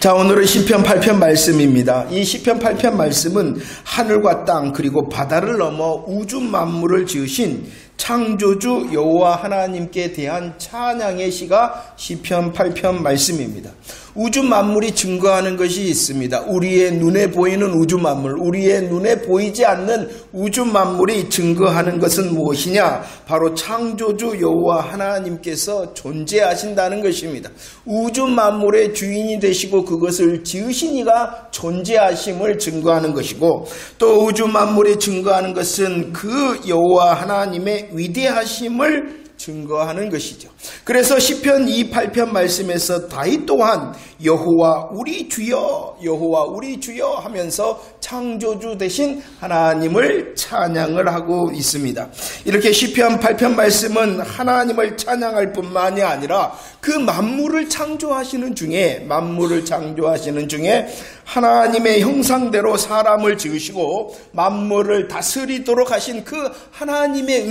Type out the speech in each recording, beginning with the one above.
자, 오늘은 시편 8편 말씀입니다. 이 시편 8편 말씀은 하늘과 땅 그리고 바다를 넘어 우주 만물을 지으신 창조주 여호와 하나님께 대한 찬양의 시가 시편 8편 말씀입니다. 우주 만물이 증거하는 것이 있습니다. 우리의 눈에 보이는 우주 만물, 우리의 눈에 보이지 않는 우주 만물이 증거하는 것은 무엇이냐? 바로 창조주 여호와 하나님께서 존재하신다는 것입니다. 우주 만물의 주인이 되시고 그것을 지으신 이가 존재하심을 증거하는 것이고, 또 우주 만물이 증거하는 것은 그 여호와 하나님의 위대하심을 증거하는 것이죠. 그래서 시편 8편 말씀에서 다윗 또한 여호와 우리 주여, 여호와 우리 주여 하면서 창조주 되신 하나님을 찬양을 하고 있습니다. 이렇게 시편 8편 말씀은 하나님을 찬양할 뿐만이 아니라 그 만물을 창조하시는 중에 하나님의 형상대로 사람을 지으시고 만물을 다스리도록 하신 그 하나님의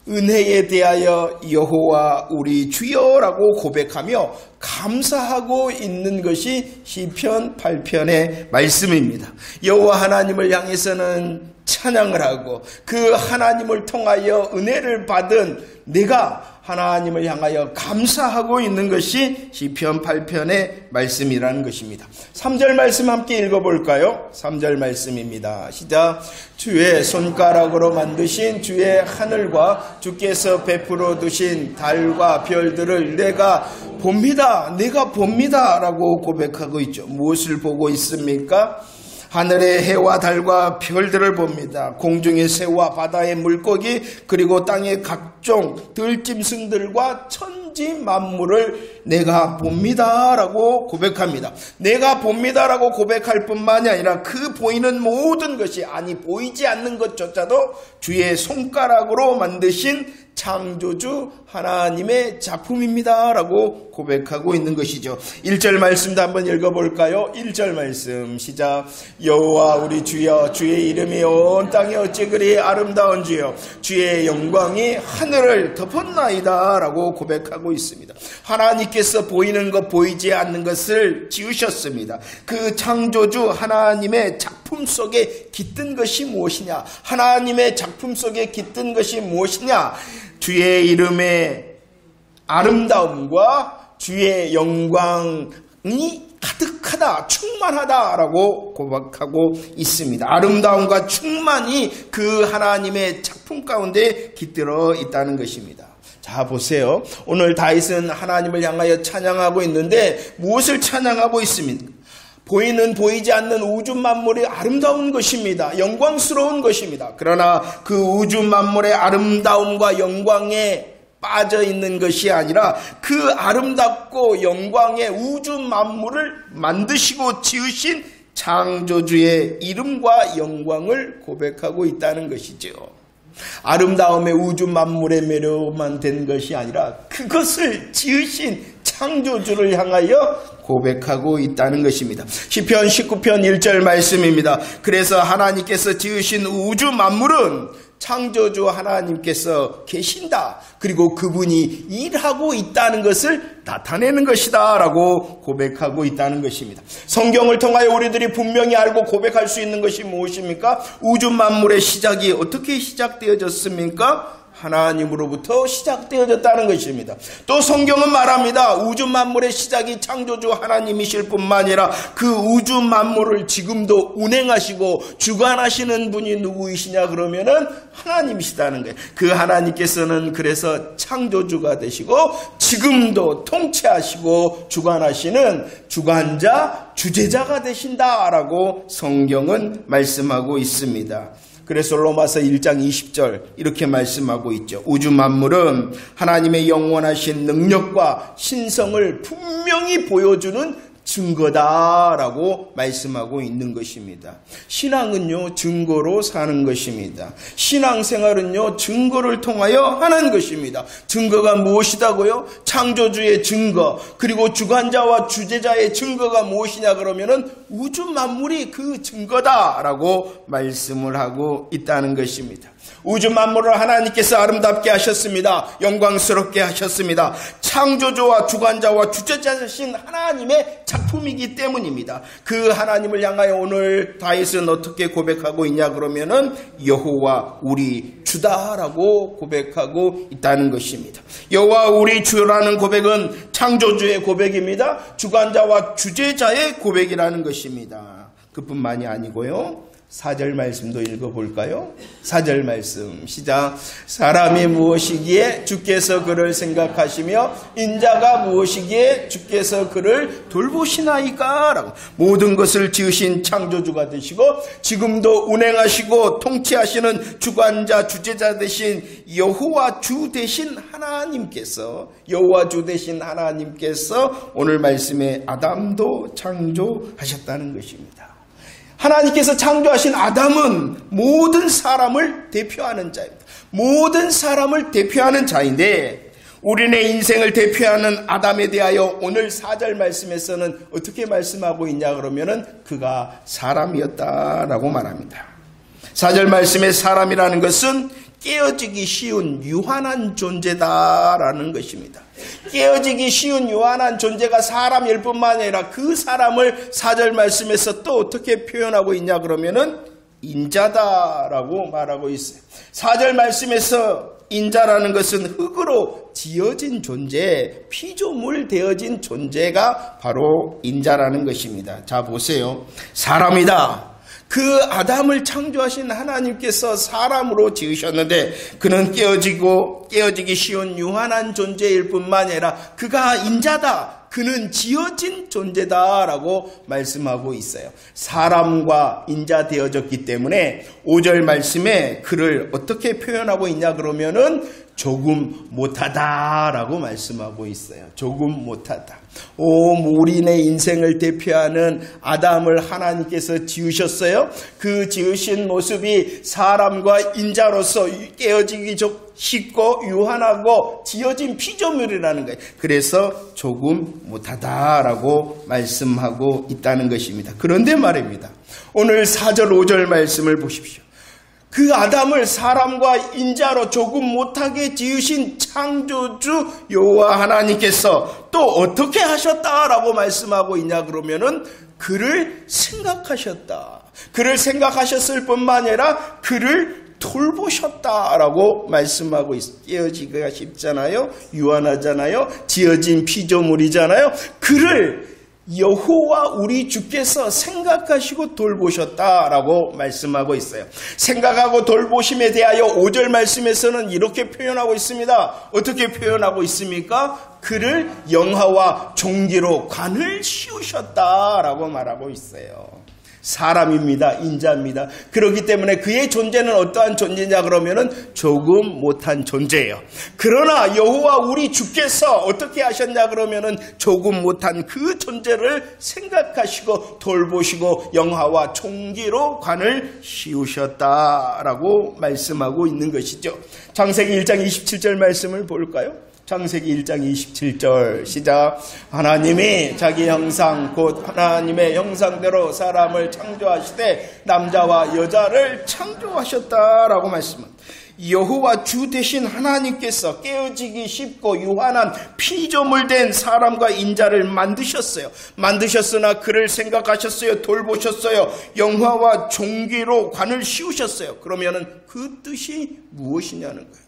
은혜에 대하여 여호와 우리 주여라고 고백하며 감사하고 있는 것이 시편 8편의 말씀입니다. 여호와 하나님을 향해서는 찬양을 하고 그 하나님을 통하여 은혜를 받은 내가 하나님을 향하여 감사하고 있는 것이 시편 8편의 말씀이라는 것입니다. 3절 말씀 함께 읽어볼까요? 3절 말씀입니다. 시작. 주의 손가락으로 만드신 주의 하늘과 주께서 베풀어 두신 달과 별들을 내가 봅니다 라고 고백하고 있죠. 무엇을 보고 있습니까? 하늘의 해와 달과 별들을 봅니다. 공중의 새와 바다의 물고기 그리고 땅의 각종 들짐승들과 천지 만물을 내가 봅니다 라고 고백합니다. 내가 봅니다 라고 고백할 뿐만이 아니라 그 보이는 모든 것이, 아니 보이지 않는 것조차도 주의 손가락으로 만드신 창조주 하나님의 작품입니다 라고 고백하고 있는 것이죠. 1절 말씀도 한번 읽어볼까요? 1절 말씀 시작. 여호와 우리 주여, 주의 이름이 온 땅에 어찌 그리 아름다운지요, 주의 영광이 하늘을 덮었나이다 라고 고백하고 있습니다. 하나님께서 보이는 것 보이지 않는 것을 지으셨습니다. 그 창조주 하나님의 작품 속에 깃든 것이 무엇이냐? 하나님의 작품 속에 깃든 것이 무엇이냐? 주의 이름의 아름다움과 주의 영광이 가득하다, 충만하다라고 고백하고 있습니다. 아름다움과 충만이 그 하나님의 작품 가운데 깃들어 있다는 것입니다. 자, 보세요. 오늘 다윗은 하나님을 향하여 찬양하고 있는데 무엇을 찬양하고 있습니까? 보이지 않는 우주 만물이 아름다운 것입니다. 영광스러운 것입니다. 그러나 그 우주 만물의 아름다움과 영광에 빠져 있는 것이 아니라 그 아름답고 영광의 우주 만물을 만드시고 지으신 창조주의 이름과 영광을 고백하고 있다는 것이죠. 아름다움의 우주 만물의 매료만 된 것이 아니라 그것을 지으신 창조주를 향하여 고백하고 있다는 것입니다. 시편 19편 1절 말씀입니다. 그래서 하나님께서 지으신 우주 만물은 창조주 하나님께서 계신다, 그리고 그분이 일하고 있다는 것을 나타내는 것이다 라고 고백하고 있다는 것입니다. 성경을 통하여 우리들이 분명히 알고 고백할 수 있는 것이 무엇입니까? 우주 만물의 시작이 어떻게 시작되어졌습니까? 하나님으로부터 시작되어졌다는 것입니다. 또 성경은 말합니다. 우주 만물의 시작이 창조주 하나님이실 뿐만 아니라 그 우주 만물을 지금도 운행하시고 주관하시는 분이 누구이시냐 그러면은 하나님이시다는 거예요. 그 하나님께서는 그래서 창조주가 되시고 지금도 통치하시고 주관하시는 주관자, 주제자가 되신다라고 성경은 말씀하고 있습니다. 그래서 로마서 1장 20절 이렇게 말씀하고 있죠. 우주 만물은 하나님의 영원하신 능력과 신성을 분명히 보여주는 증거다라고 말씀하고 있는 것입니다. 신앙은요, 증거로 사는 것입니다. 신앙생활은요, 증거를 통하여 하는 것입니다. 증거가 무엇이다고요? 창조주의 증거, 그리고 주관자와 주제자의 증거가 무엇이냐 그러면은 우주 만물이 그 증거다라고 말씀을 하고 있다는 것입니다. 우주 만물을 하나님께서 아름답게 하셨습니다. 영광스럽게 하셨습니다. 창조주와 주관자와 주체자이신 하나님의 작품이기 때문입니다. 그 하나님을 향하여 오늘 다윗은 어떻게 고백하고 있냐 그러면은 여호와 우리 주다라고 고백하고 있다는 것입니다. 여호와 우리 주라는 고백은 창조주의 고백입니다. 주관자와 주체자의 고백이라는 것입니다. 그뿐만이 아니고요. 4절 말씀도 읽어볼까요? 4절 말씀 시작. 사람이 무엇이기에 주께서 그를 생각하시며 인자가 무엇이기에 주께서 그를 돌보시나이까? 라고 모든 것을 지으신 창조주가 되시고 지금도 운행하시고 통치하시는 주관자 주체자 되신 여호와 주 되신 하나님께서 여호와 주 되신 하나님께서 오늘 말씀에 아담도 창조하셨다는 것입니다. 하나님께서 창조하신 아담은 모든 사람을 대표하는 자입니다. 모든 사람을 대표하는 자인데 우리네 인생을 대표하는 아담에 대하여 오늘 4절 말씀에서는 어떻게 말씀하고 있냐 그러면은 그가 사람이었다라고 말합니다. 4절 말씀에 사람이라는 것은 깨어지기 쉬운 유한한 존재다라는 것입니다. 깨어지기 쉬운 유한한 존재가 사람일 뿐만 아니라 그 사람을 4절 말씀에서 또 어떻게 표현하고 있냐 그러면은 인자다라고 말하고 있어요. 4절 말씀에서 인자라는 것은 흙으로 지어진 존재, 피조물 되어진 존재가 바로 인자라는 것입니다. 자 보세요. 사람이다. 그 아담을 창조하신 하나님께서 사람으로 지으셨는데 그는 깨어지기 쉬운 유한한 존재일 뿐만 아니라 그가 인자다. 그는 지어진 존재다라고 말씀하고 있어요. 사람과 인자 되어졌기 때문에 5절 말씀에 그를 어떻게 표현하고 있냐 그러면은 조금 못하다라고 말씀하고 있어요. 조금 못하다. 우리네 인생을 대표하는 아담을 하나님께서 지으셨어요. 그 지으신 모습이 사람과 인자로서 깨어지기 쉽고 유한하고 지어진 피조물이라는 거예요. 그래서 조금 못하다라고 말씀하고 있다는 것입니다. 그런데 말입니다. 오늘 4절 5절 말씀을 보십시오. 그 아담을 사람과 인자로 조금 못하게 지으신 창조주 여호와 하나님께서 또 어떻게 하셨다라고 말씀하고 있냐 그러면은 그를 생각하셨다. 그를 생각하셨을 뿐만 아니라 그를 돌보셨다라고 말씀하고 있어요. 깨어지기가 쉽잖아요. 유한하잖아요. 지어진 피조물이잖아요. 그를 여호와 우리 주께서 생각하시고 돌보셨다라고 말씀하고 있어요. 생각하고 돌보심에 대하여 5절 말씀에서는 이렇게 표현하고 있습니다. 어떻게 표현하고 있습니까? 그를 영화와 종기로 관을 씌우셨다라고 말하고 있어요. 사람입니다. 인자입니다. 그렇기 때문에 그의 존재는 어떠한 존재냐 그러면은 조금 못한 존재예요. 그러나 여호와 우리 주께서 어떻게 하셨냐 그러면은 조금 못한 그 존재를 생각하시고 돌보시고 영화와 총기로 관을 씌우셨다라고 말씀하고 있는 것이죠. 창세기 1장 27절 말씀을 볼까요? 창세기 1장 27절 시작. 하나님이 자기 형상 곧 하나님의 형상대로 사람을 창조하시되 남자와 여자를 창조하셨다라고 말씀합니다. 여호와 주 되신 하나님께서 깨어지기 쉽고 유한한 피조물 된 사람과 인자를 만드셨어요. 만드셨으나 그를 생각하셨어요. 돌보셨어요. 영화와 종기로 관을 씌우셨어요. 그러면은 그 뜻이 무엇이냐는 거예요.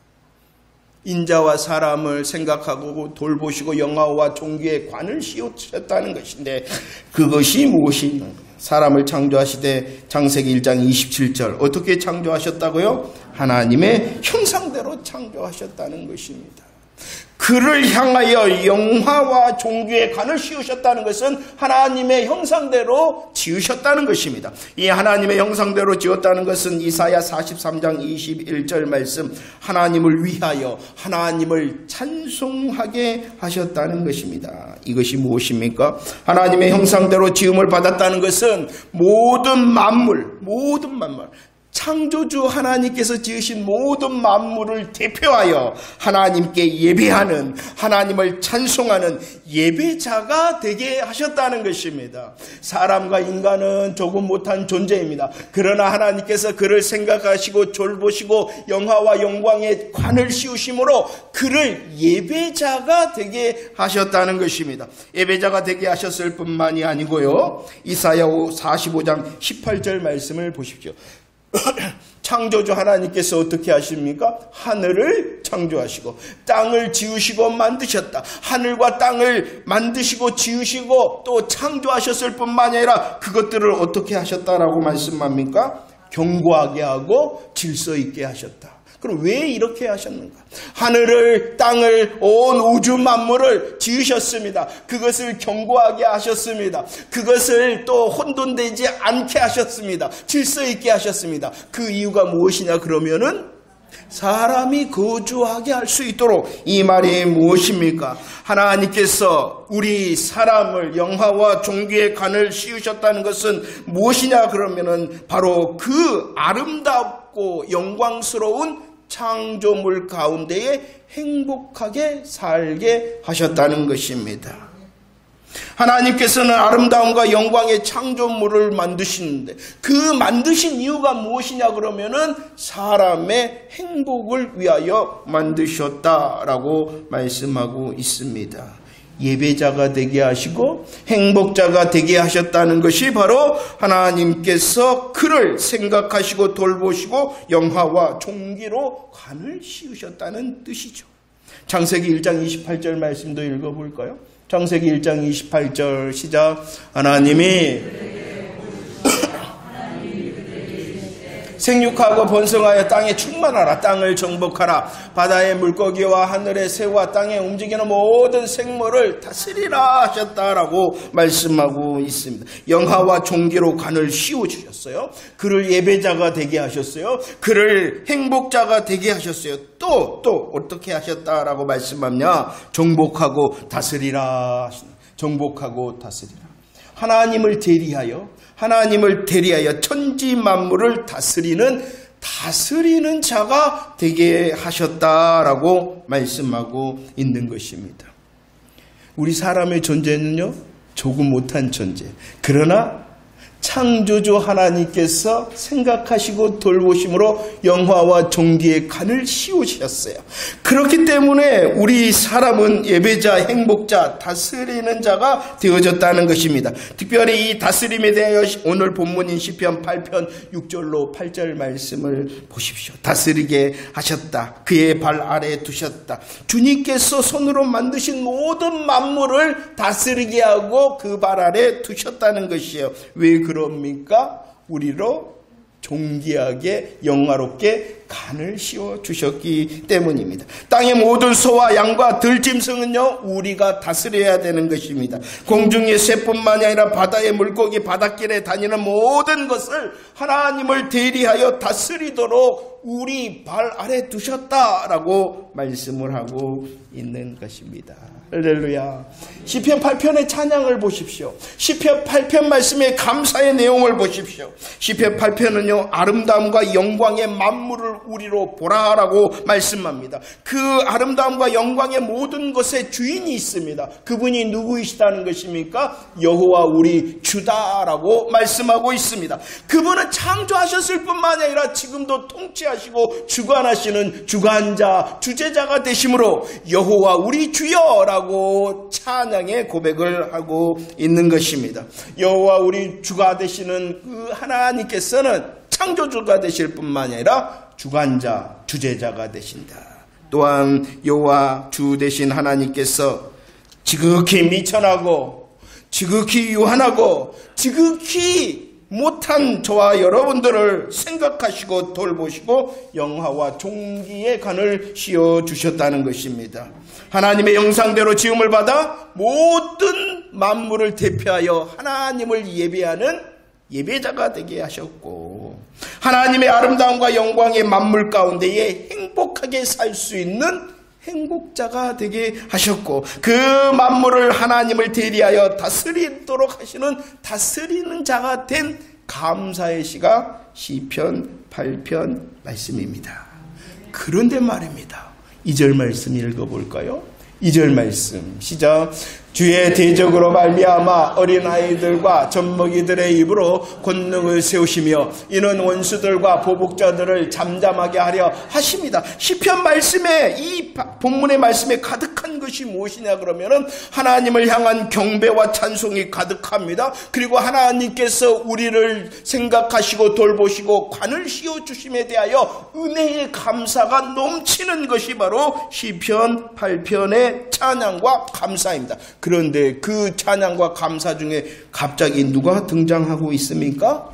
인자와 사람을 생각하고 돌보시고 영화와 종기에 관을 씌우셨다는 것인데 그것이 무엇인가? 사람을 창조하시되 창세기 1장 27절 어떻게 창조하셨다고요? 하나님의 형상대로 창조하셨다는 것입니다. 그를 향하여 영화와 종기에 관을 씌우셨다는 것은 하나님의 형상대로 지으셨다는 것입니다. 이 하나님의 형상대로 지었다는 것은 이사야 43장 21절 말씀 하나님을 위하여 하나님을 찬송하게 하셨다는 것입니다. 이것이 무엇입니까? 하나님의 형상대로 지음을 받았다는 것은 모든 만물 창조주 하나님께서 지으신 모든 만물을 대표하여 하나님께 예배하는, 하나님을 찬송하는 예배자가 되게 하셨다는 것입니다. 사람과 인간은 조금 못한 존재입니다. 그러나 하나님께서 그를 생각하시고 돌보시고 영화와 영광의 관을 씌우심으로 그를 예배자가 되게 하셨다는 것입니다. 예배자가 되게 하셨을 뿐만이 아니고요, 이사야 45장 18절 말씀을 보십시오. 창조주 하나님께서 어떻게 하십니까? 하늘을 창조하시고 땅을 지으시고 만드셨다. 하늘과 땅을 만드시고 지으시고 또 창조하셨을 뿐만 아니라 그것들을 어떻게 하셨다라고 말씀합니까? 견고하게 하고 질서 있게 하셨다. 그럼 왜 이렇게 하셨는가? 하늘을, 땅을, 온 우주 만물을 지으셨습니다. 그것을 견고하게 하셨습니다. 그것을 또 혼돈되지 않게 하셨습니다. 질서 있게 하셨습니다. 그 이유가 무엇이냐 그러면은 사람이 거주하게 할 수 있도록. 이 말이 무엇입니까? 하나님께서 우리 사람을 영화와 종기의 간을 씌우셨다는 것은 무엇이냐 그러면은 바로 그 아름답고 영광스러운 창조물 가운데에 행복하게 살게 하셨다는 것입니다. 하나님께서는 아름다움과 영광의 창조물을 만드시는데 그 만드신 이유가 무엇이냐 그러면은 사람의 행복을 위하여 만드셨다라고 말씀하고 있습니다. 예배자가 되게 하시고 행복자가 되게 하셨다는 것이 바로 하나님께서 그를 생각하시고 돌보시고 영화와 종기로 관을 씌우셨다는 뜻이죠. 창세기 1장 28절 말씀도 읽어볼까요? 창세기 1장 28절 시작. 하나님이 생육하고 번성하여 땅에 충만하라. 땅을 정복하라. 바다의 물고기와 하늘의 새와 땅에 움직이는 모든 생물을 다스리라 하셨다라고 말씀하고 있습니다. 영화와 종기로 간을 씌워주셨어요. 그를 예배자가 되게 하셨어요. 그를 행복자가 되게 하셨어요. 또 어떻게 하셨다라고 말씀하냐? 정복하고 다스리라. 정복하고 다스리라. 하나님을 대리하여 천지 만물을 다스리는 자가 되게 하셨다라고 말씀하고 있는 것입니다. 우리 사람의 존재는요, 조금 못한 존재. 그러나 창조주 하나님께서 생각하시고 돌보심으로 영화와 종기의 간을 씌우셨어요. 그렇기 때문에 우리 사람은 예배자, 행복자, 다스리는 자가 되어졌다는 것입니다. 특별히 이 다스림에 대하여 오늘 본문인 시편 8편 6절로 8절 말씀을 보십시오. 다스리게 하셨다. 그의 발 아래에 두셨다. 주님께서 손으로 만드신 모든 만물을 다스리게 하고 그 발 아래에 두셨다는 것이에요. 왜 그럽니까? 우리로 존귀하게 영화롭게 간을 씌워 주셨기 때문입니다. 땅의 모든 소와 양과 들짐승은요, 우리가 다스려야 되는 것입니다. 공중의 새뿐만이 아니라 바다의 물고기, 바닷길에 다니는 모든 것을 하나님을 대리하여 다스리도록 우리 발 아래 두셨다라고 말씀을 하고 있는 것입니다. 할렐루야. 시편 8편의 찬양을 보십시오. 시편 8편 말씀의 감사의 내용을 보십시오. 시편 8편은요, 아름다움과 영광의 만물을 우리로 보라라고 말씀합니다. 그 아름다움과 영광의 모든 것의 주인이 있습니다. 그분이 누구이시다는 것입니까? 여호와 우리 주다라고 말씀하고 있습니다. 그분은 창조하셨을 뿐만 아니라 지금도 통치하시고 주관하시는 주관자, 주제자가 되심으로 여호와 우리 주여라고 찬양의 고백을 하고 있는 것입니다. 여호와 우리 주가 되시는 그 하나님께서는 창조주가 되실 뿐만 아니라 주관자, 주제자가 되신다. 또한 여호와 주 되신 하나님께서 지극히 미천하고 지극히 유한하고 지극히 못한 저와 여러분들을 생각하시고 돌보시고 영화와 종기의 간을 씌워주셨다는 것입니다. 하나님의 형상대로 지음을 받아 모든 만물을 대표하여 하나님을 예배하는 예배자가 되게 하셨고, 하나님의 아름다움과 영광의 만물 가운데에 행복하게 살 수 있는 행복자가 되게 하셨고, 그 만물을 하나님을 대리하여 다스리도록 하시는 다스리는 자가 된 감사의 시가 시편 8편 말씀입니다. 그런데 말입니다. 2절 말씀 읽어볼까요? 2절 말씀 시작. 주의 대적으로 말미암아 어린아이들과 젖먹이들의 입으로 권능을 세우시며 이는 원수들과 보복자들을 잠잠하게 하려 하십니다. 시편 말씀에 이 본문의 말씀에 가득한 것이 무엇이냐 그러면은 하나님을 향한 경배와 찬송이 가득합니다. 그리고 하나님께서 우리를 생각하시고 돌보시고 관을 씌워주심에 대하여 은혜의 감사가 넘치는 것이 바로 시편 8편의 찬양과 감사입니다. 그런데 그 찬양과 감사 중에 갑자기 누가 등장하고 있습니까?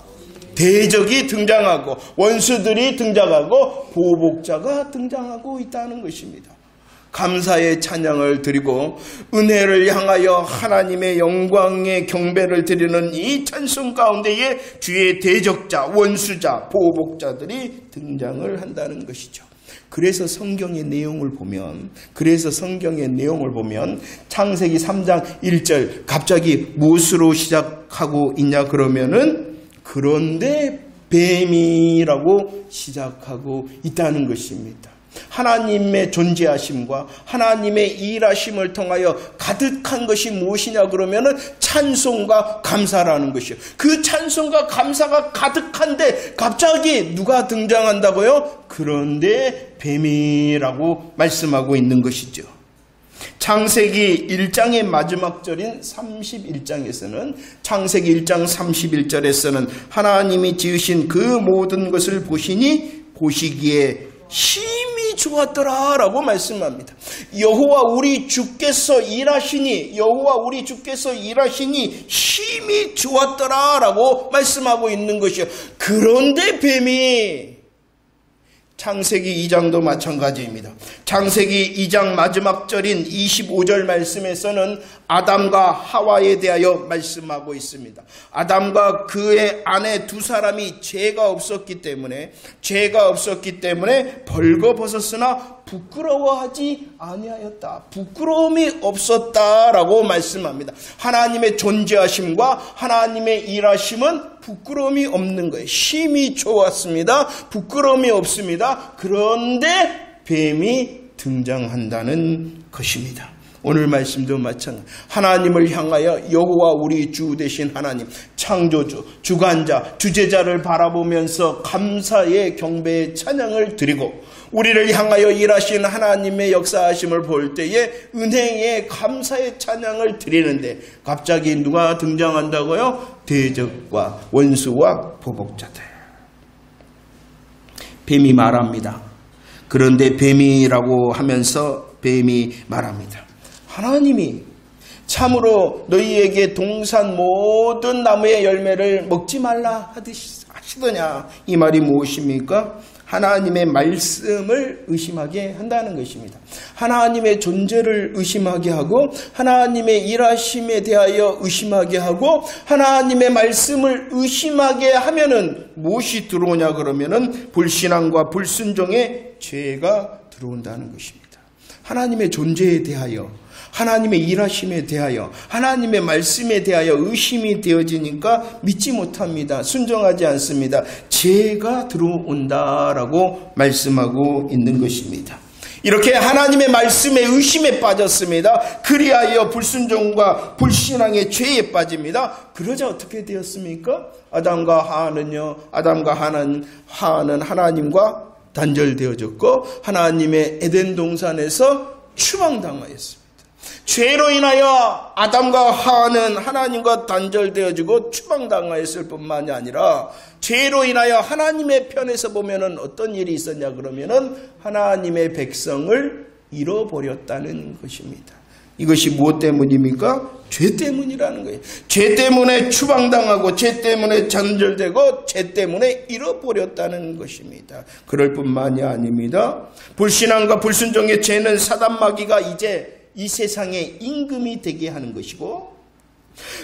대적이 등장하고 원수들이 등장하고 보복자가 등장하고 있다는 것입니다. 감사의 찬양을 드리고 은혜를 향하여 하나님의 영광의 경배를 드리는 이 찬송 가운데에 주의 대적자, 원수자, 보복자들이 등장을 한다는 것이죠. 그래서 성경의 내용을 보면 창세기 3장 1절 갑자기 무엇으로 시작하고 있냐 그러면은 그런데 뱀이라고 시작하고 있다는 것입니다. 하나님의 존재하심과 하나님의 일하심을 통하여 가득한 것이 무엇이냐 그러면은 찬송과 감사라는 것이요. 그 찬송과 감사가 가득한데 갑자기 누가 등장한다고요? 그런데 뱀이라고 말씀하고 있는 것이죠. 창세기 1장의 마지막 절인 31장에서는 창세기 1장 31절에서는 하나님이 지으신 그 모든 것을 보시니 보시기에 심히 좋았더라 라고 말씀합니다. 여호와 우리 주께서 일하시니 심히 좋았더라 라고 말씀하고 있는 것이요. 그런데 뱀이 창세기 2장도 마찬가지입니다. 창세기 2장 마지막 절인 25절 말씀에서는 아담과 하와에 대하여 말씀하고 있습니다. 아담과 그의 아내 두 사람이 죄가 없었기 때문에 벌거벗었으나 부끄러워하지 아니하였다. 부끄러움이 없었다라고 말씀합니다. 하나님의 존재하심과 하나님의 일하심은 부끄러움이 없는 거예요. 심히 좋았습니다. 부끄러움이 없습니다. 그런데 뱀이 등장한다는 것입니다. 오늘 말씀도 마찬가지. 하나님을 향하여 여호와 우리 주 되신 하나님, 창조주, 주관자, 주제자를 바라보면서 감사의 경배의 찬양을 드리고 우리를 향하여 일하신 하나님의 역사하심을 볼 때에 은혜의 감사의 찬양을 드리는데 갑자기 누가 등장한다고요? 대적과 원수와 보복자들. 뱀이 말합니다. 그런데 뱀이라고 하면서 뱀이 말합니다. 하나님이 참으로 너희에게 동산 모든 나무의 열매를 먹지 말라 하시더냐. 이 말이 무엇입니까? 하나님의 말씀을 의심하게 한다는 것입니다. 하나님의 존재를 의심하게 하고 하나님의 일하심에 대하여 의심하게 하고 하나님의 말씀을 의심하게 하면은 무엇이 들어오냐 그러면은 불신앙과 불순종의 죄가 들어온다는 것입니다. 하나님의 존재에 대하여 하나님의 일하심에 대하여 하나님의 말씀에 대하여 의심이 되어지니까 믿지 못합니다. 순종하지 않습니다. 죄가 들어온다라고 말씀하고 있는 것입니다. 이렇게 하나님의 말씀에 의심에 빠졌습니다. 그리하여 불순종과 불신앙의 죄에 빠집니다. 그러자 어떻게 되었습니까? 아담과 하와는 하나님과 단절되어졌고 하나님의 에덴 동산에서 추방당하였습니다. 죄로 인하여 아담과 하와는 하나님과 단절되어지고 추방당하였을 뿐만이 아니라 죄로 인하여 하나님의 편에서 보면은 어떤 일이 있었냐 그러면은 하나님의 백성을 잃어버렸다는 것입니다. 이것이 무엇 때문입니까? 죄 때문이라는 거예요. 죄 때문에 추방당하고 죄 때문에 단절되고 죄 때문에 잃어버렸다는 것입니다. 그럴 뿐만이 아닙니다. 불신앙과 불순종의 죄는 사단 마귀가 이제 이 세상의 임금이 되게 하는 것이고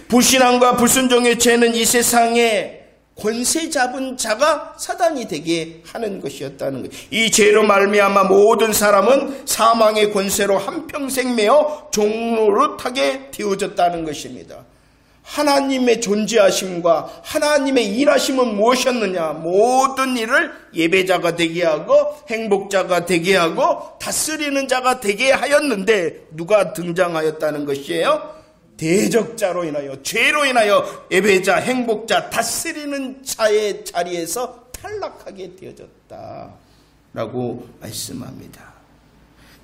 불신앙과 불순종의 죄는 이 세상에 권세 잡은 자가 사단이 되게 하는 것이었다는 거예요. 이 죄로 말미암아 모든 사람은 사망의 권세로 한평생 매어 종노릇하게 되어졌다는 것입니다. 하나님의 존재하심과 하나님의 일하심은 무엇이었느냐? 모든 일을 예배자가 되게 하고 행복자가 되게 하고 다스리는 자가 되게 하였는데 누가 등장하였다는 것이에요? 대적자로 인하여, 죄로 인하여 예배자, 행복자, 다스리는 자의 자리에서 탈락하게 되어졌다라고 말씀합니다.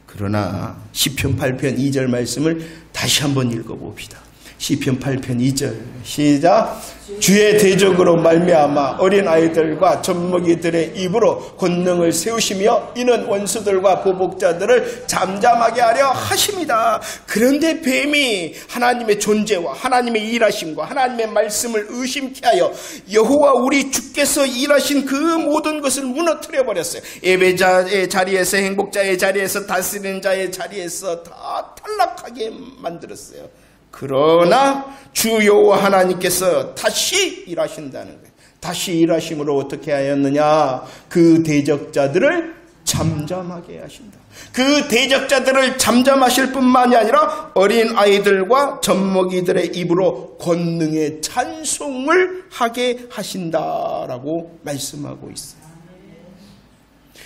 그러나 시편 8편 2절 말씀을 다시 한번 읽어봅시다. 시편 8편 2절 시작. 주의 대적으로 말미암아 어린아이들과 젖먹이들의 입으로 권능을 세우시며 이는 원수들과 보복자들을 잠잠하게 하려 하심이다. 그런데 뱀이 하나님의 존재와 하나님의 일하심과 하나님의 말씀을 의심케 하여 여호와 우리 주께서 일하신 그 모든 것을 무너뜨려 버렸어요. 예배자의 자리에서, 행복자의 자리에서, 다스리는 자의 자리에서 다 탈락하게 만들었어요. 그러나 주 여호와 하나님께서 다시 일하신다는 거예요. 다시 일하심으로 어떻게 하였느냐? 그 대적자들을 잠잠하게 하신다. 그 대적자들을 잠잠하실 뿐만이 아니라 어린 아이들과 젖먹이들의 입으로 권능의 찬송을 하게 하신다라고 말씀하고 있어요.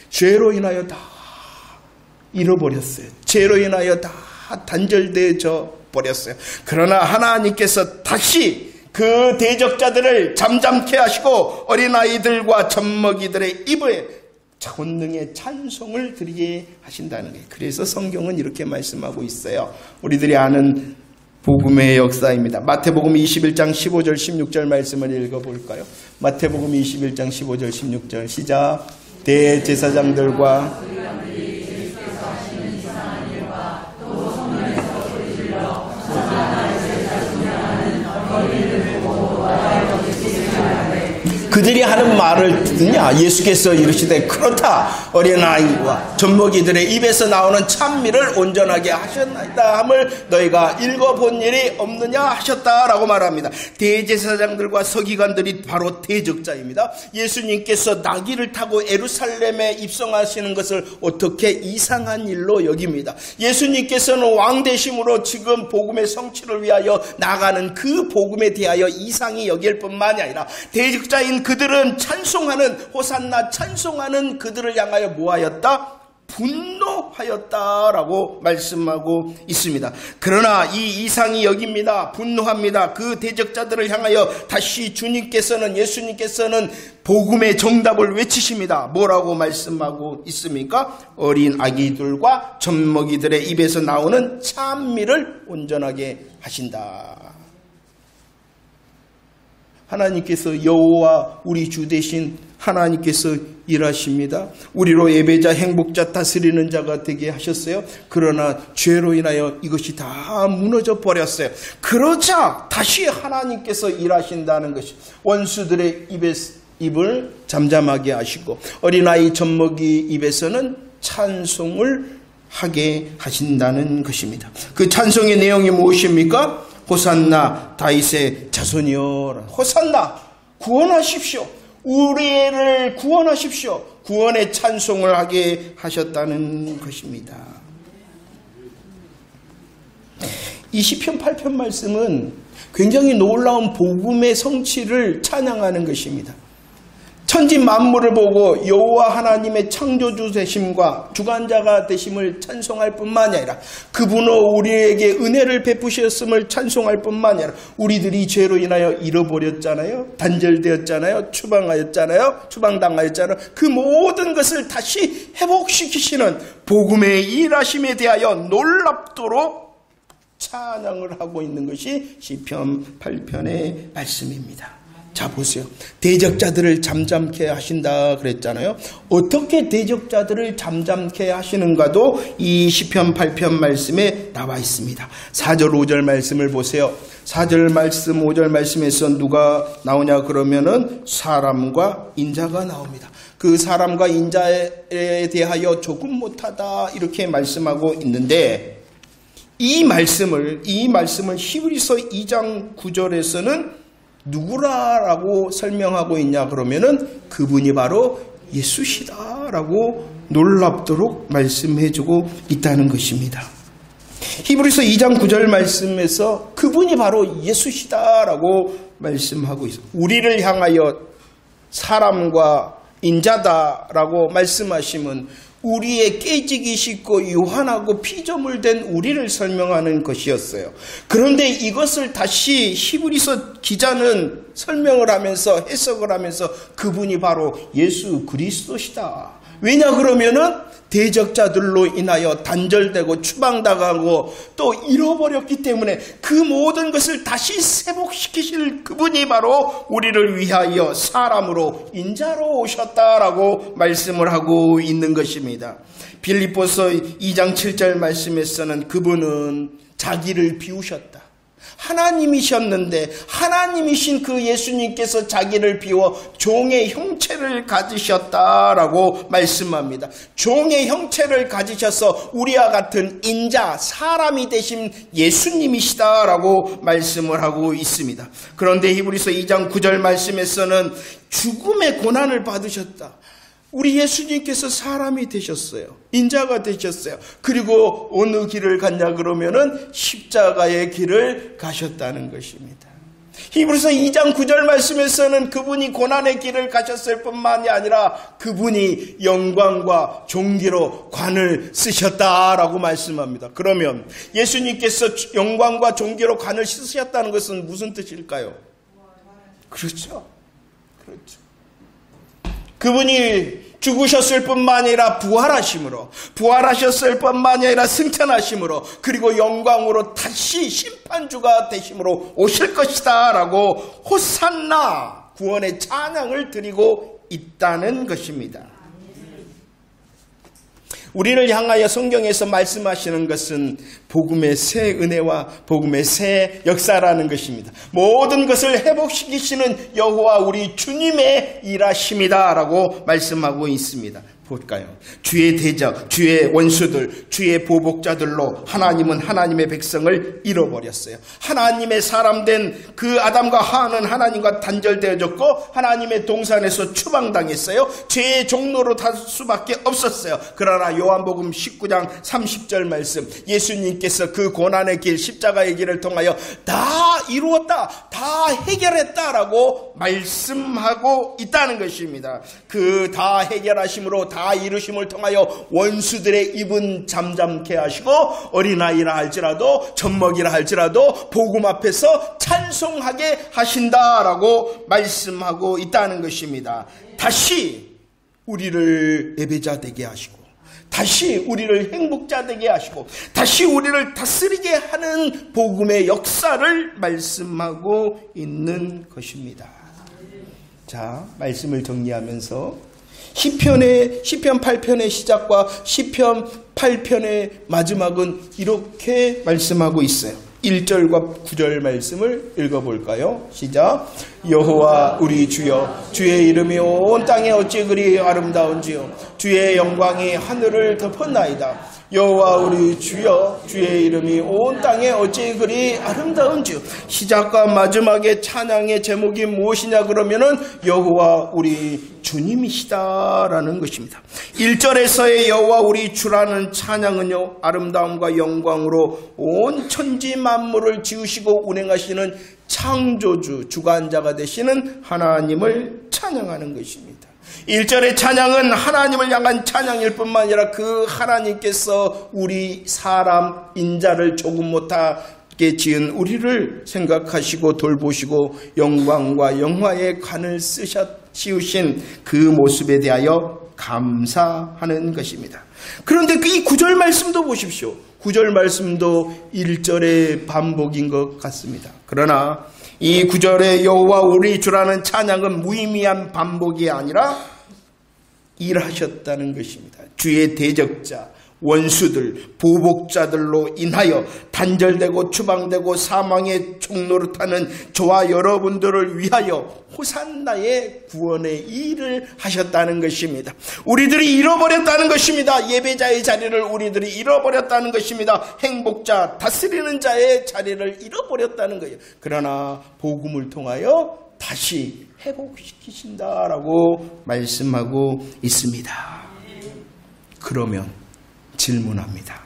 죄로 인하여 다 잃어버렸어요. 죄로 인하여 다 단절되어져 버렸어요. 그러나 하나님께서 다시 그 대적자들을 잠잠케 하시고 어린아이들과 젖먹이들의 입에 권능의 찬송을 드리게 하신다는 거예요. 그래서 성경은 이렇게 말씀하고 있어요. 우리들이 아는 복음의 역사입니다. 마태복음 21장 15절 16절 말씀을 읽어볼까요? 마태복음 21장 15절 16절 시작. 대제사장들과 그들이 하는 말을 듣느냐? 예수께서 이르시되 그렇다. 어린아이와 젖먹이들의 입에서 나오는 찬미를 온전하게 하셨나이다 함을 너희가 읽어본 일이 없느냐 하셨다라고 말합니다. 대제사장들과 서기관들이 바로 대적자입니다. 예수님께서 나귀를 타고 예루살렘에 입성하시는 것을 어떻게 이상한 일로 여깁니다. 예수님께서는 왕 되심으로 지금 복음의 성취를 위하여 나가는 그 복음에 대하여 이상히 여길 뿐만이 아니라 대적자인 그들은 찬송하는, 호산나 찬송하는 그들을 향하여 뭐하였다? 분노하였다라고 말씀하고 있습니다. 그러나 이 이상이 여깁니다. 분노합니다. 그 대적자들을 향하여 다시 예수님께서는 복음의 정답을 외치십니다. 뭐라고 말씀하고 있습니까? 어린 아기들과 젖먹이들의 입에서 나오는 찬미를 온전하게 하신다. 하나님께서 여호와 우리 주 되신 하나님께서 일하십니다. 우리로 예배자, 행복자, 다스리는 자가 되게 하셨어요. 그러나 죄로 인하여 이것이 다 무너져 버렸어요. 그러자 다시 하나님께서 일하신다는 것이 원수들의 입을 잠잠하게 하시고 어린아이 젖먹이 입에서는 찬송을 하게 하신다는 것입니다. 그 찬송의 내용이 무엇입니까? 호산나 다윗의 자손이여, 호산나 구원하십시오. 우리를 구원하십시오. 구원의 찬송을 하게 하셨다는 것입니다. 이 시편 8편 말씀은 굉장히 놀라운 복음의 성취를 찬양하는 것입니다. 천지 만물을 보고 여호와 하나님의 창조주 되심과 주관자가 되심을 찬송할 뿐만이 아니라 그분은 우리에게 은혜를 베푸셨음을 찬송할 뿐만이 아니라 우리들이 죄로 인하여 잃어버렸잖아요. 단절되었잖아요. 추방당하였잖아요. 그 모든 것을 다시 회복시키시는 복음의 일하심에 대하여 놀랍도록 찬양을 하고 있는 것이 시편 8편의 말씀입니다. 자, 보세요. 대적자들을 잠잠케 하신다 그랬잖아요. 어떻게 대적자들을 잠잠케 하시는가도 이 시편 8편 말씀에 나와 있습니다. 4절 5절 말씀을 보세요. 4절 말씀 5절 말씀에서 누가 나오냐 그러면은 사람과 인자가 나옵니다. 그 사람과 인자에 대하여 조금 못하다 이렇게 말씀하고 있는데 이 말씀을 히브리서 2장 9절에서는 누구라고 설명하고 있냐 그러면은 그분이 바로 예수시다라고 놀랍도록 말씀해주고 있다는 것입니다. 히브리서 2장 9절 말씀에서 그분이 바로 예수시다라고 말씀하고 있어요. 우리를 향하여 사람과 인자다라고 말씀하시면 우리의 깨지기 쉽고 유한하고 피조물된 우리를 설명하는 것이었어요. 그런데 이것을 다시 히브리서 기자는 설명을 하면서 해석을 하면서 그분이 바로 예수 그리스도시다. 왜냐 그러면은 대적자들로 인하여 단절되고 추방당하고 또 잃어버렸기 때문에 그 모든 것을 다시 회복시키실 그분이 바로 우리를 위하여 사람으로 인자로 오셨다라고 말씀을 하고 있는 것입니다. 빌립보서 2장 7절 말씀에서는 그분은 자기를 비우셨다. 하나님이셨는데 하나님이신 그 예수님께서 자기를 비워 종의 형체를 가지셨다라고 말씀합니다. 종의 형체를 가지셔서 우리와 같은 인자, 사람이 되신 예수님이시다라고 말씀을 하고 있습니다. 그런데 히브리서 2장 9절 말씀에서는 죽음의 고난을 받으셨다. 우리 예수님께서 사람이 되셨어요. 인자가 되셨어요. 그리고 어느 길을 갔냐 그러면은 십자가의 길을 가셨다는 것입니다. 히브리서 2장 9절 말씀에서는 그분이 고난의 길을 가셨을 뿐만이 아니라 그분이 영광과 존귀로 관을 쓰셨다라고 말씀합니다. 그러면 예수님께서 영광과 존귀로 관을 쓰셨다는 것은 무슨 뜻일까요? 그렇죠. 그분이 죽으셨을 뿐만 아니라 부활하셨을 뿐만 아니라 승천하심으로 그리고 영광으로 다시 심판주가 되심으로 오실 것이다 라고 호산나 구원의 찬양을 드리고 있다는 것입니다. 우리를 향하여 성경에서 말씀하시는 것은 복음의 새 은혜와 복음의 새 역사라는 것입니다. 모든 것을 회복시키시는 여호와 우리 주님의 일하심이다 라고 말씀하고 있습니다. 볼까요? 주의 대적, 주의 원수들, 주의 보복자들로 하나님은 하나님의 백성을 잃어버렸어요. 하나님의 사람된 그 아담과 하와는 하나님과 단절되어졌고 하나님의 동산에서 추방당했어요. 죄의 종로로 달 수밖에 없었어요. 그러나 요한복음 19장 30절 말씀, 예수님께서 그 고난의 길, 십자가의 길을 통하여 다 이루었다, 다 해결했다라고 말씀하고 있다는 것입니다. 그 다 해결하심으로 다 이루심을 통하여 원수들의 입은 잠잠케 하시고 어린아이라 할지라도 젖먹이라 할지라도 복음 앞에서 찬송하게 하신다라고 말씀하고 있다는 것입니다. 다시 우리를 예배자 되게 하시고 다시 우리를 행복자 되게 하시고 다시 우리를 다스리게 하는 복음의 역사를 말씀하고 있는 것입니다. 자, 말씀을 정리하면서 시편 8편의 시작과 시편 8편의 마지막은 이렇게 말씀하고 있어요. 1절과 9절 말씀을 읽어볼까요? 시작. 여호와 우리 주여, 주의 이름이 온 땅에 어찌 그리 아름다운지요. 주의 영광이 하늘을 덮었나이다. 여호와 우리 주여, 주의 이름이 온 땅에 어찌 그리 아름다운지요. 시작과 마지막의 찬양의 제목이 무엇이냐 그러면은 여호와 우리 주님이시다라는 것입니다. 1절에서의 여호와 우리 주라는 찬양은요, 아름다움과 영광으로 온 천지 만물을 지으시고 운행하시는 창조주, 주관자가 되시는 하나님을 찬양하는 것입니다. 1절의 찬양은 하나님을 향한 찬양일 뿐만 아니라 그 하나님께서 우리 사람 인자를 조금 못하게 지은 우리를 생각하시고 돌보시고 영광과 영화의 관을 씌우신 그 모습에 대하여 감사하는 것입니다. 그런데 이 9절 말씀도 보십시오. 9절 말씀도 1절의 반복인 것 같습니다. 그러나 이 9절의 여호와 우리 주라는 찬양은 무의미한 반복이 아니라 일하셨다는 것입니다. 주의 대적자, 원수들, 보복자들로 인하여 단절되고 추방되고 사망의 종노릇하는 저와 여러분들을 위하여 호산나의 구원의 일을 하셨다는 것입니다. 우리들이 잃어버렸다는 것입니다. 예배자의 자리를 우리들이 잃어버렸다는 것입니다. 행복자, 다스리는 자의 자리를 잃어버렸다는 거예요. 그러나 복음을 통하여 다시 회복시키신다라고 말씀하고 있습니다. 그러면 질문합니다.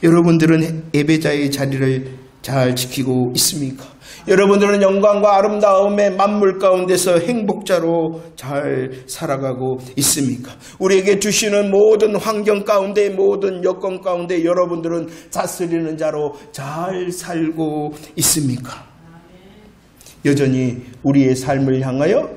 여러분들은 예배자의 자리를 잘 지키고 있습니까? 여러분들은 영광과 아름다움의 만물 가운데서 행복자로 잘 살아가고 있습니까? 우리에게 주시는 모든 환경 가운데, 모든 여건 가운데 여러분들은 다스리는 자로 잘 살고 있습니까? 여전히 우리의 삶을 향하여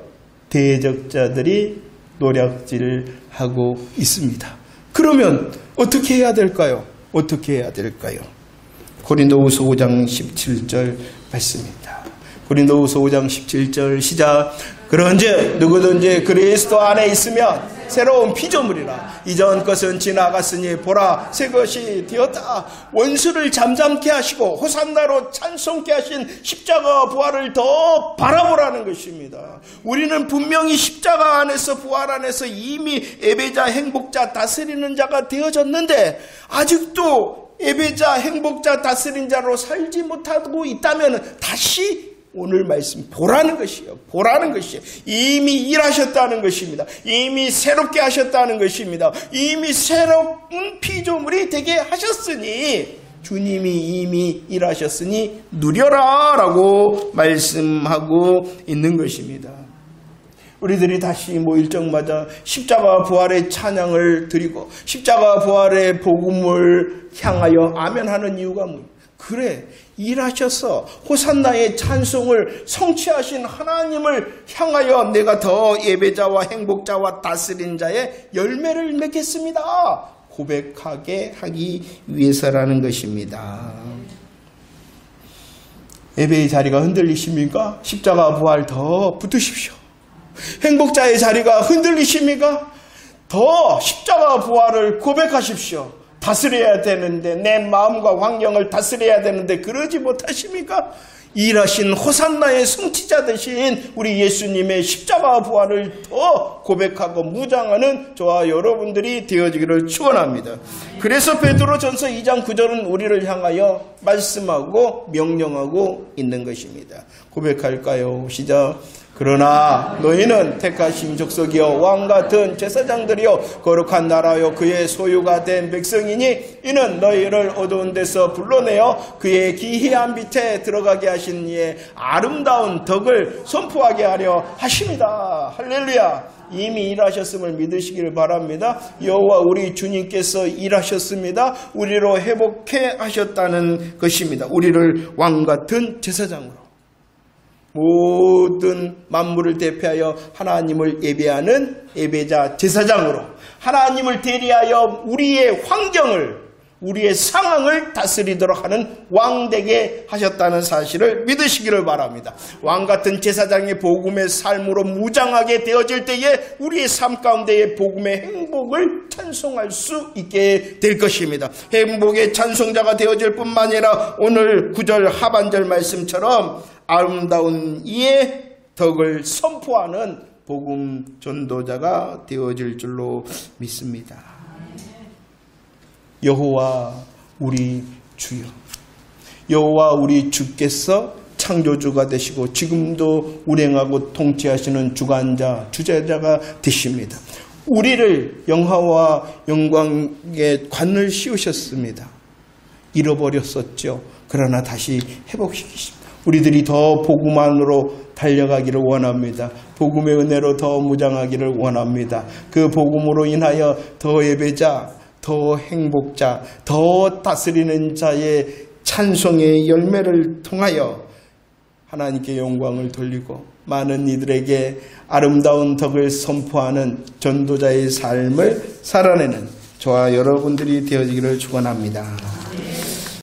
대적자들이 노략질하고 있습니다. 그러면 어떻게 해야 될까요? 어떻게 해야 될까요? 고린도후서 5장 17절 말씀입니다. 고린도후서 5장 17절 시작. 그런즉 누구든지 그리스도 안에 있으면 새로운 피조물이라. 이전 것은 지나갔으니 보라 새 것이 되었다. 원수를 잠잠케 하시고 호산나로 찬송케 하신 십자가 부활을 더 바라보라는 것입니다. 우리는 분명히 십자가 안에서, 부활 안에서 이미 예배자, 행복자, 다스리는 자가 되어졌는데 아직도 예배자, 행복자, 다스린 자로 살지 못하고 있다면 다시 오늘 말씀 보라는 것이요. 보라는 것이요. 이미 일하셨다는 것입니다. 이미 새롭게 하셨다는 것입니다. 이미 새로운 피조물이 되게 하셨으니, 주님이 이미 일하셨으니 누려라 라고 말씀하고 있는 것입니다. 우리들이 다시 모일 적마다 십자가 부활의 찬양을 드리고 십자가 부활의 복음을 향하여 아멘하는 이유가 뭐예요? 그래, 일하셔서 호산나의 찬송을 성취하신 하나님을 향하여 내가 더 예배자와 행복자와 다스린 자의 열매를 맺겠습니다 고백하게 하기 위해서라는 것입니다. 예배의 자리가 흔들리십니까? 십자가 부활 더 붙으십시오. 행복자의 자리가 흔들리십니까? 더 십자가 부활을 고백하십시오. 다스려야 되는데, 내 마음과 환경을 다스려야 되는데 그러지 못하십니까? 일하신 호산나의 성취자 되신 우리 예수님의 십자가 부활을 더 고백하고 무장하는 저와 여러분들이 되어지기를 축원합니다. 그래서 베드로전서 2장 9절은 우리를 향하여 말씀하고 명령하고 있는 것입니다. 고백할까요? 시작. 그러나 너희는 택하신 족속이요 왕같은 제사장들이요 거룩한 나라요 그의 소유가 된 백성이니 이는 너희를 어두운 데서 불러내어 그의 기이한 빛에 들어가게 하신 이의 아름다운 덕을 선포하게 하려 하십니다. 할렐루야. 이미 일하셨음을 믿으시기를 바랍니다. 여호와 우리 주님께서 일하셨습니다. 우리로 회복해 하셨다는 것입니다. 우리를 왕같은 제사장으로, 모든 만물을 대표하여 하나님을 예배하는 예배자 제사장으로, 하나님을 대리하여 우리의 환경을, 우리의 상황을 다스리도록 하는 왕되게 하셨다는 사실을 믿으시기를 바랍니다. 왕같은 제사장의 복음의 삶으로 무장하게 되어질 때에 우리의 삶 가운데의 복음의 행복을 찬송할 수 있게 될 것입니다. 행복의 찬송자가 되어질 뿐만 아니라 오늘 9절 하반절 말씀처럼 아름다운 이의 덕을 선포하는 복음 전도자가 되어질 줄로 믿습니다. 여호와 우리 주여, 여호와 우리 주께서 창조주가 되시고 지금도 운행하고 통치하시는 주관자, 주제자가 되십니다. 우리를 영화와 영광의 관을 씌우셨습니다. 잃어버렸었죠. 그러나 다시 회복시키십니다. 우리들이 더 복음 안으로 달려가기를 원합니다. 복음의 은혜로 더 무장하기를 원합니다. 그 복음으로 인하여 더 예배자, 더 행복자, 더 다스리는 자의 찬송의 열매를 통하여 하나님께 영광을 돌리고 많은 이들에게 아름다운 덕을 선포하는 전도자의 삶을 살아내는 저와 여러분들이 되어지기를 축원합니다.